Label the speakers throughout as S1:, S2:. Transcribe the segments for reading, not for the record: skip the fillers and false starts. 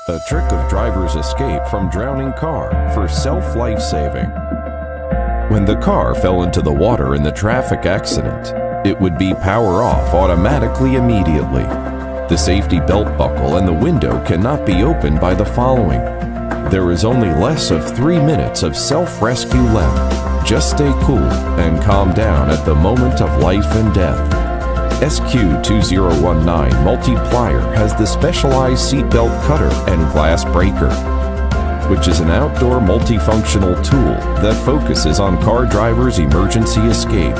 S1: A trick of driver's escape from drowning car for self-life saving. When the car fell into the water in the traffic accident, it would be power off automatically immediately. The safety belt buckle and the window cannot be opened by the following. There is only less of 3 minutes of self-rescue left. Just stay cool and calm down at the moment of life and death. SQ2019 Plier has the specialized seatbelt cutter and glass breaker, which is an outdoor multifunctional tool that focuses on car drivers' emergency escape.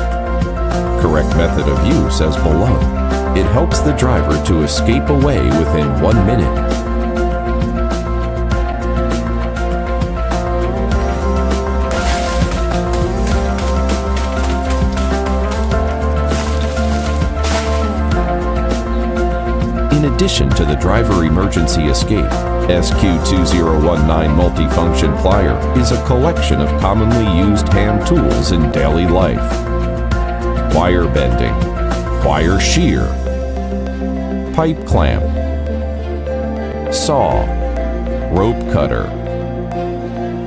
S1: Correct method of use as below. It helps the driver to escape away within 1 minute. In addition to the driver emergency escape, SQ2019 Multifunction Plier is a collection of commonly used hand tools in daily life. Wire bending, wire shear, pipe clamp, saw, rope cutter,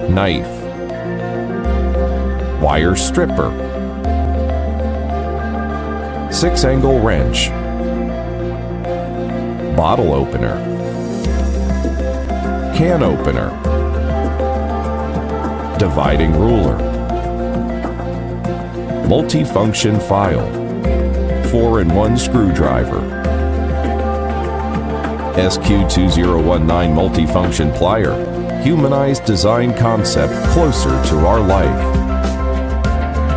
S1: knife, wire stripper, 6-angle wrench, bottle opener, can opener, dividing ruler, multifunction file, 4-in-1 screwdriver. SQ2019 Multifunction Plier, humanized design concept closer to our life.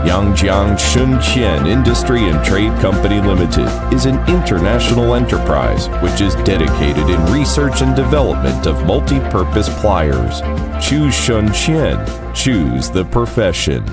S1: Yangjiang Shunqian Industry and Trade Company Limited is an international enterprise which is dedicated in research and development of multi-purpose pliers. Choose Shunqian, choose the profession.